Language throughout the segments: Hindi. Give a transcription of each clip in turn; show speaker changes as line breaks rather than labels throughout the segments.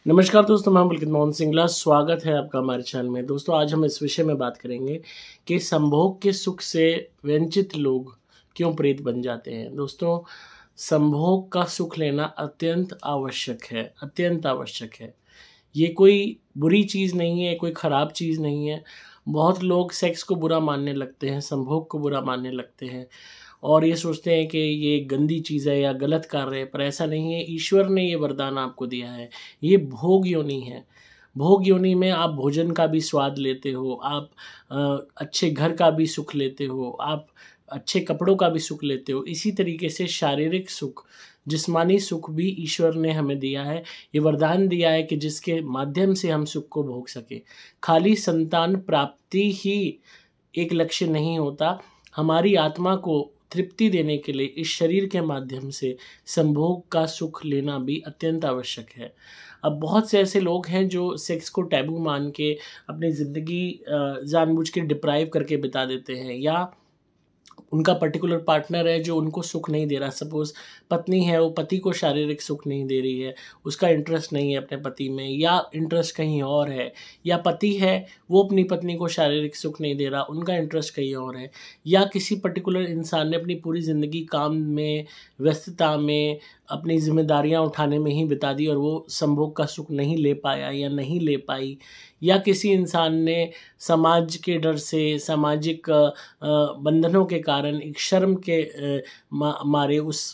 नमस्कार दोस्तों, मैं पुलकित मोहन सिंगला। स्वागत है आपका हमारे चैनल में। दोस्तों, आज हम इस विषय में बात करेंगे कि संभोग के सुख से वंचित लोग क्यों प्रेत बन जाते हैं। दोस्तों, संभोग का सुख लेना अत्यंत आवश्यक है, अत्यंत आवश्यक है। ये कोई बुरी चीज़ नहीं है, कोई ख़राब चीज़ नहीं है। बहुत लोग सेक्स को बुरा मानने लगते हैं, संभोग को बुरा मानने लगते हैं और ये सोचते हैं कि ये गंदी चीज़ है या गलत कार्य है, पर ऐसा नहीं है। ईश्वर ने ये वरदान आपको दिया है। ये भोग योनि है। भोग योनि में आप भोजन का भी स्वाद लेते हो, आप अच्छे घर का भी सुख लेते हो, आप अच्छे कपड़ों का भी सुख लेते हो। इसी तरीके से शारीरिक सुख, जिस्मानी सुख भी ईश्वर ने हमें दिया है। ये वरदान दिया है कि जिसके माध्यम से हम सुख को भोग सकें। खाली संतान प्राप्ति ही एक लक्ष्य नहीं होता। हमारी आत्मा को तृप्ति देने के लिए इस शरीर के माध्यम से संभोग का सुख लेना भी अत्यंत आवश्यक है। अब बहुत से ऐसे लोग हैं जो सेक्स को टैबू मान के अपनी ज़िंदगी जानबूझ के डिप्राइव करके बिता देते हैं, या उनका पर्टिकुलर पार्टनर है जो उनको सुख नहीं दे रहा। सपोज़ पत्नी है, वो पति को शारीरिक सुख नहीं दे रही है, उसका इंटरेस्ट नहीं है अपने पति में, या इंटरेस्ट कहीं और है। या पति है, वो अपनी पत्नी को शारीरिक सुख नहीं दे रहा, उनका इंटरेस्ट कहीं और है। या किसी पर्टिकुलर इंसान ने अपनी पूरी ज़िंदगी काम में, व्यस्तता में, अपनी ज़िम्मेदारियाँ उठाने में ही बिता दी और वो संभोग का सुख नहीं ले पाया या नहीं ले पाई। या किसी इंसान ने समाज के डर से, सामाजिक बंधनों के कारण, एक शर्म के मारे उस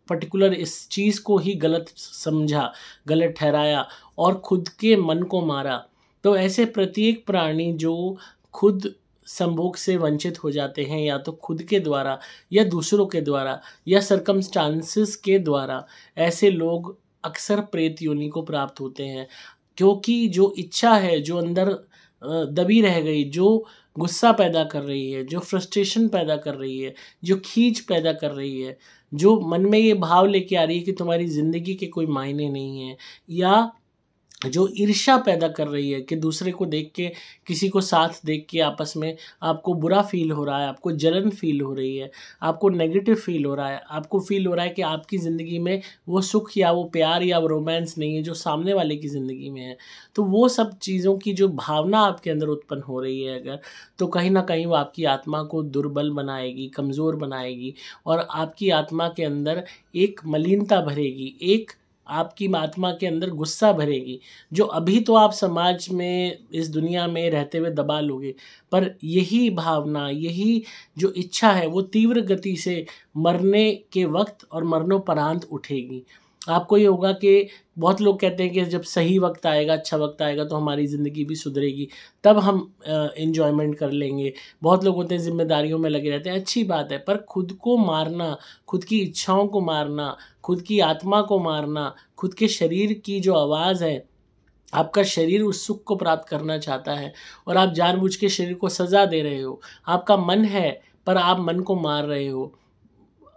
पर्टिकुलर इस चीज़ को ही गलत समझा, गलत ठहराया और खुद के मन को मारा। तो ऐसे प्रत्येक प्राणी जो खुद संभोग से वंचित हो जाते हैं, या तो खुद के द्वारा या दूसरों के द्वारा या सर्कमस्टांसेस के द्वारा, ऐसे लोग अक्सर प्रेत योनि को प्राप्त होते हैं। क्योंकि जो इच्छा है, जो अंदर दबी रह गई, जो गुस्सा पैदा कर रही है, जो फ्रस्ट्रेशन पैदा कर रही है, जो खींच पैदा कर रही है, जो मन में ये भाव लेके आ रही है कि तुम्हारी ज़िंदगी के कोई मायने नहीं है, या जो ईर्ष्या पैदा कर रही है कि दूसरे को देख के, किसी को साथ देख के आपस में आपको बुरा फील हो रहा है, आपको जलन फील हो रही है, आपको नेगेटिव फील हो रहा है, आपको फील हो रहा है कि आपकी ज़िंदगी में वो सुख या वो प्यार या वो रोमांस नहीं है जो सामने वाले की ज़िंदगी में है। तो वो सब चीज़ों की जो भावना आपके अंदर उत्पन्न हो रही है अगर, तो कहीं ना कहीं वो आपकी आत्मा को दुर्बल बनाएगी, कमज़ोर बनाएगी और आपकी आत्मा के अंदर एक मलिनता भरेगी, एक आपकी आत्मा के अंदर गुस्सा भरेगी, जो अभी तो आप समाज में, इस दुनिया में रहते हुए दबा लोगे, पर यही भावना, यही जो इच्छा है, वो तीव्र गति से मरने के वक्त और मरणोपरांत उठेगी। आपको ये होगा कि बहुत लोग कहते हैं कि जब सही वक्त आएगा, अच्छा वक्त आएगा, तो हमारी ज़िंदगी भी सुधरेगी, तब हम एन्जॉयमेंट कर लेंगे। बहुत लोग होते हैं ज़िम्मेदारियों में लगे रहते हैं, अच्छी बात है, पर खुद को मारना, खुद की इच्छाओं को मारना, खुद की आत्मा को मारना, खुद के शरीर की जो आवाज़ है, आपका शरीर उस सुख को प्राप्त करना चाहता है और आप जानबूझ के शरीर को सज़ा दे रहे हो। आपका मन है, पर आप मन को मार रहे हो।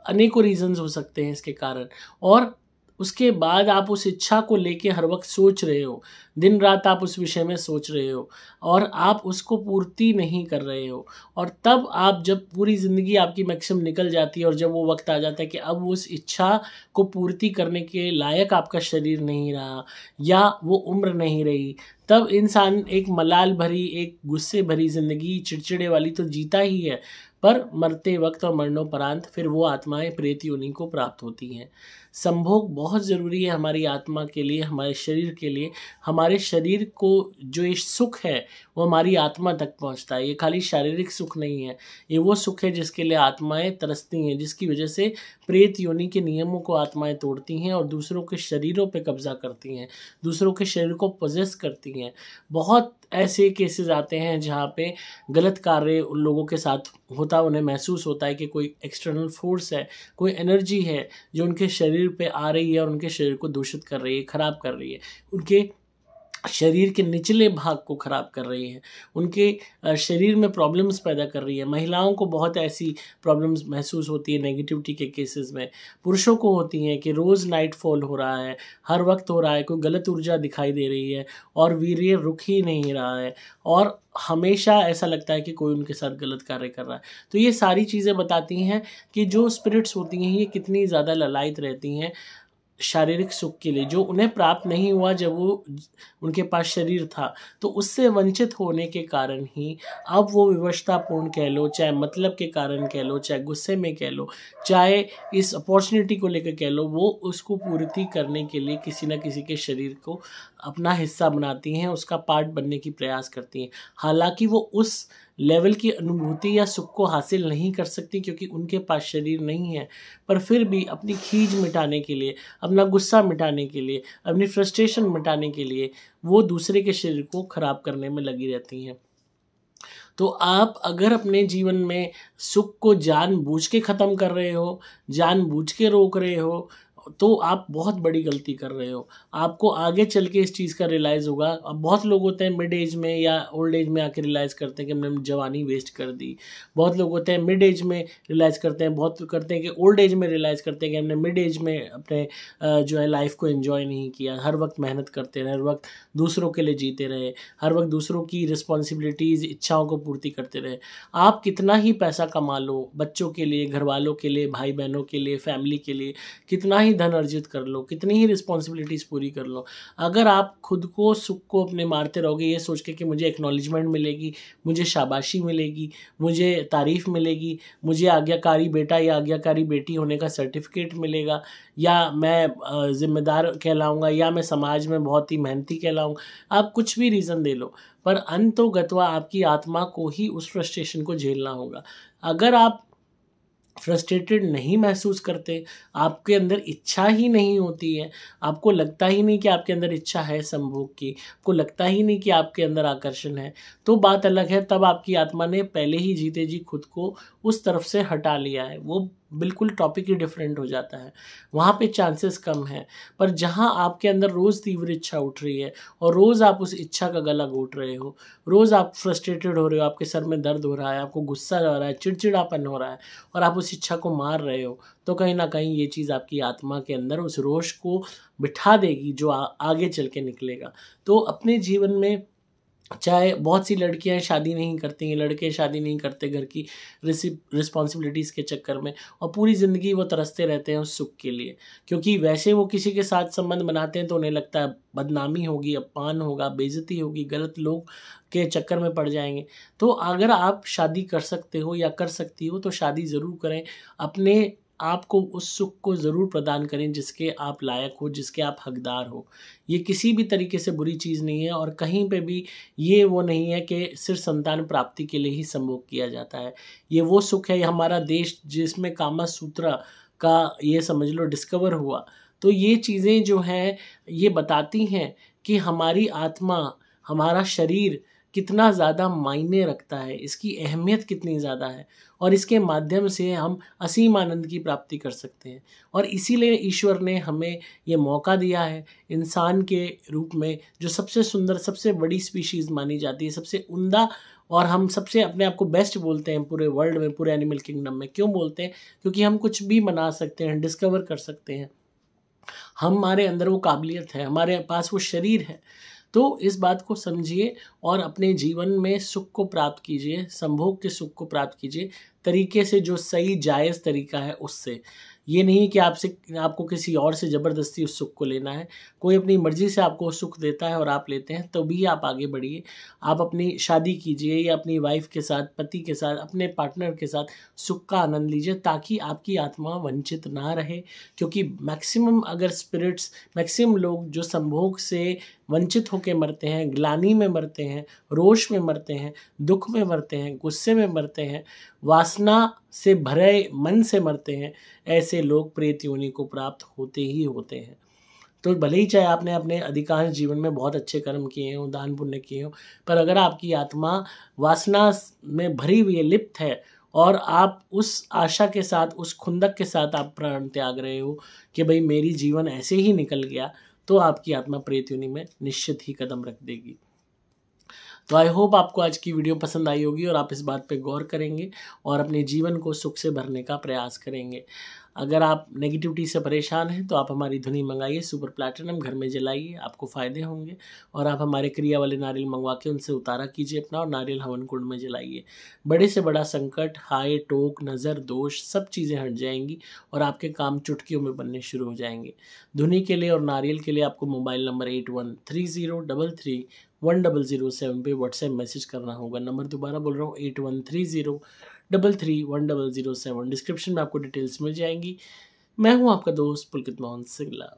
अनेकों रीज़न्स हो सकते हैं इसके कारण, और उसके बाद आप उस इच्छा को लेके हर वक्त सोच रहे हो, दिन रात आप उस विषय में सोच रहे हो और आप उसको पूर्ति नहीं कर रहे हो। और तब आप, जब पूरी ज़िंदगी आपकी मैक्सिमम निकल जाती है और जब वो वक्त आ जाता है कि अब उस इच्छा को पूर्ति करने के लायक आपका शरीर नहीं रहा या वो उम्र नहीं रही, तब इंसान एक मलाल भरी, एक गुस्से भरी ज़िंदगी, चिड़चिड़े वाली तो जीता ही है, पर मरते वक्त और मरणोपरांत फिर वो आत्माएं प्रेत योनि को प्राप्त होती हैं। संभोग बहुत ज़रूरी है हमारी आत्मा के लिए, हमारे शरीर के लिए। हमारे शरीर को जो ये सुख है वो हमारी आत्मा तक पहुंचता है। ये खाली शारीरिक सुख नहीं है, ये वो सुख है जिसके लिए आत्माएं तरसती हैं, जिसकी वजह से प्रेत योनि के नियमों को आत्माएं तोड़ती हैं और दूसरों के शरीरों पे कब्जा करती हैं, दूसरों के शरीर को पोजेस करती हैं। बहुत ऐसे केसेस आते हैं जहाँ पे गलत कार्य उन लोगों के साथ होता, उन्हें महसूस होता है कि कोई एक्सटर्नल फोर्स है, कोई एनर्जी है जो उनके शरीर पे आ रही है और उनके शरीर को दूषित कर रही है, ख़राब कर रही है, उनके शरीर के निचले भाग को ख़राब कर रही है, उनके शरीर में प्रॉब्लम्स पैदा कर रही है। महिलाओं को बहुत ऐसी प्रॉब्लम्स महसूस होती है नेगेटिविटी के केसेस में। पुरुषों को होती हैं कि रोज़ नाइट फॉल हो रहा है, हर वक्त हो रहा है, कोई गलत ऊर्जा दिखाई दे रही है और वीर्य रुक ही नहीं रहा है और हमेशा ऐसा लगता है कि कोई उनके साथ गलत कार्य कर रहा है। तो ये सारी चीज़ें बताती हैं कि जो स्पिरिट्स होती हैं ये कितनी ज़्यादा ललायत रहती हैं। शारीरिक सुख के लिए जो उन्हें प्राप्त नहीं हुआ जब वो उनके पास शरीर था, तो उससे वंचित होने के कारण ही अब वो विवशतापूर्ण कह लो, चाहे मतलब के कारण कह लो, चाहे गुस्से में कह लो, चाहे इस अपॉर्चुनिटी को लेकर कह लो, वो उसको पूर्ति करने के लिए किसी न किसी के शरीर को अपना हिस्सा बनाती हैं, उसका पार्ट बनने की प्रयास करती हैं। हालांकि वो उस लेवल की अनुभूति या सुख को हासिल नहीं कर सकती क्योंकि उनके पास शरीर नहीं है, पर फिर भी अपनी खीज मिटाने के लिए, अपना गुस्सा मिटाने के लिए, अपनी फ्रस्ट्रेशन मिटाने के लिए वो दूसरे के शरीर को खराब करने में लगी रहती हैं। तो आप अगर अपने जीवन में सुख को जानबूझ के ख़त्म कर रहे हो, जानबूझ के रोक रहे हो, तो आप बहुत बड़ी गलती कर रहे हो। आपको आगे चल के इस चीज़ का रियलाइज़ होगा। अब बहुत लोग होते हैं मिड एज में या ओल्ड एज में आके रियलाइज़ करते हैं कि हमने जवानी वेस्ट कर दी। बहुत लोग होते हैं मिड एज में रियलाइज़ करते हैं, बहुत करते हैं कि ओल्ड एज में रियलाइज़ करते हैं कि हमने मिड एज में अपने जो है लाइफ को एंजॉय नहीं किया। हर वक्त मेहनत करते रहे, हर वक्त दूसरों के लिए जीते रहे, हर वक्त दूसरों की रिस्पॉन्सिबिलिटीज़, इच्छाओं को पूर्ति करते रहे। आप कितना ही पैसा कमा लो, बच्चों के लिए, घर वालों के लिए, भाई बहनों के लिए, फैमिली के लिए, कितना ही धन अर्जित कर लो, कितनी ही रिस्पॉन्सिबिलिटीज़ पूरी कर लो, अगर आप खुद को, सुख को अपने मारते रहोगे ये सोच के कि मुझे एक्नॉलेजमेंट मिलेगी, मुझे शाबाशी मिलेगी, मुझे तारीफ़ मिलेगी, मुझे आज्ञाकारी बेटा या आज्ञाकारी बेटी होने का सर्टिफिकेट मिलेगा, या मैं ज़िम्मेदार कहलाऊँगा, या मैं समाज में बहुत ही मेहनती कहलाऊँगा, आप कुछ भी रीज़न दे लो, पर अंतोगत्वा आपकी आत्मा को ही उस फ्रस्ट्रेशन को झेलना होगा। अगर आप फ्रस्ट्रेटेड नहीं महसूस करते, आपके अंदर इच्छा ही नहीं होती है, आपको लगता ही नहीं कि आपके अंदर इच्छा है संभोग की, आपको लगता ही नहीं कि आपके अंदर आकर्षण है, तो बात अलग है। तब आपकी आत्मा ने पहले ही जीते जी खुद को उस तरफ से हटा लिया है, वो बिल्कुल टॉपिक ही डिफरेंट हो जाता है, वहाँ पे चांसेस कम हैं। पर जहाँ आपके अंदर रोज़ तीव्र इच्छा उठ रही है और रोज़ आप उस इच्छा का गला घोट रहे हो, रोज़ आप फ्रस्ट्रेटेड हो रहे हो, आपके सर में दर्द हो रहा है, आपको गुस्सा आ रहा है, चिड़चिड़ापन हो रहा है और आप उस इच्छा को मार रहे हो, तो कहीं ना कहीं ये चीज़ आपकी आत्मा के अंदर उस रोष को बिठा देगी जो आगे चल के निकलेगा। तो अपने जीवन में, चाहे बहुत सी लड़कियां शादी नहीं करती हैं, लड़के शादी नहीं करते घर की रिस्पॉन्सिबिलिटीज़ के चक्कर में, और पूरी ज़िंदगी वो तरसते रहते हैं उस सुख के लिए, क्योंकि वैसे वो किसी के साथ संबंध बनाते हैं तो उन्हें लगता है बदनामी होगी, अपमान होगा, बेइज्जती होगी, गलत लोग के चक्कर में पड़ जाएंगे। तो अगर आप शादी कर सकते हो या कर सकती हो तो शादी ज़रूर करें, अपने आपको उस सुख को ज़रूर प्रदान करें जिसके आप लायक हो, जिसके आप हकदार हो। ये किसी भी तरीके से बुरी चीज़ नहीं है और कहीं पे भी ये वो नहीं है कि सिर्फ संतान प्राप्ति के लिए ही संभोग किया जाता है। ये वो सुख है, हमारा देश जिसमें कामा सूत्र का ये समझ लो डिस्कवर हुआ, तो ये चीज़ें जो हैं ये बताती हैं कि हमारी आत्मा, हमारा शरीर कितना ज़्यादा मायने रखता है, इसकी अहमियत कितनी ज़्यादा है, और इसके माध्यम से हम असीम आनंद की प्राप्ति कर सकते हैं। और इसीलिए ईश्वर ने हमें ये मौका दिया है इंसान के रूप में, जो सबसे सुंदर, सबसे बड़ी स्पीशीज़ मानी जाती है, सबसे उम्दा, और हम सबसे अपने आप को बेस्ट बोलते हैं पूरे वर्ल्ड में, पूरे एनिमल किंगडम में। क्यों बोलते हैं? क्योंकि हम कुछ भी बना सकते हैं, डिस्कवर कर सकते हैं, हमारे अंदर वो काबिलियत है, हमारे पास वो शरीर है। तो इस बात को समझिए और अपने जीवन में सुख को प्राप्त कीजिए, संभोग के सुख को प्राप्त कीजिए तरीके से, जो सही जायज़ तरीका है उससे। ये नहीं कि आपको किसी और से ज़बरदस्ती उस सुख को लेना है। कोई अपनी मर्ज़ी से आपको सुख देता है और आप लेते हैं, तो भी आप आगे बढ़िए। आप अपनी शादी कीजिए या अपनी वाइफ के साथ, पति के साथ, अपने पार्टनर के साथ सुख का आनंद लीजिए, ताकि आपकी आत्मा वंचित ना रहे। क्योंकि मैक्सिमम लोग जो संभोग से वंचित होकर मरते हैं, ग्लानि में मरते हैं, रोष में मरते हैं, दुख में मरते हैं, गुस्से में मरते हैं, वासना से भरे मन से मरते हैं, ऐसे लोग प्रेत योनि को प्राप्त होते ही होते हैं। तो भले ही चाहे आपने अपने अधिकांश जीवन में बहुत अच्छे कर्म किए हों, दान पुण्य किए हों, पर अगर आपकी आत्मा वासना में भरी हुई है, लिप्त है, और आप उस आशा के साथ, उस खुंदक के साथ आप प्राण त्याग रहे हो कि भाई मेरी जीवन ऐसे ही निकल गया, तो आपकी आत्मा प्रेत योनि में निश्चित ही कदम रख देगी। तो आई होप आपको आज की वीडियो पसंद आई होगी और आप इस बात पे गौर करेंगे और अपने जीवन को सुख से भरने का प्रयास करेंगे। अगर आप नेगेटिविटी से परेशान हैं तो आप हमारी धुनी मंगाइए सुपर प्लैटिनम, घर में जलाइए, आपको फ़ायदे होंगे। और आप हमारे क्रिया वाले नारियल मंगवा के उनसे उतारा कीजिए अपना, और नारियल हवन कुंड में जलाइए। बड़े से बड़ा संकट, हाय, टोक, नज़र, दोष सब चीज़ें हट जाएंगी और आपके काम चुटकियों में बनने शुरू हो जाएंगे। धुनी के लिए और नारियल के लिए आपको मोबाइल नंबर 8130331007 पे व्हाट्सएप मैसेज करना होगा। नंबर दोबारा बोल रहा हूँ, 8130331007। डिस्क्रिप्शन में आपको डिटेल्स मिल जाएंगी। मैं हूँ आपका दोस्त पुलकित मोहन सिंगला।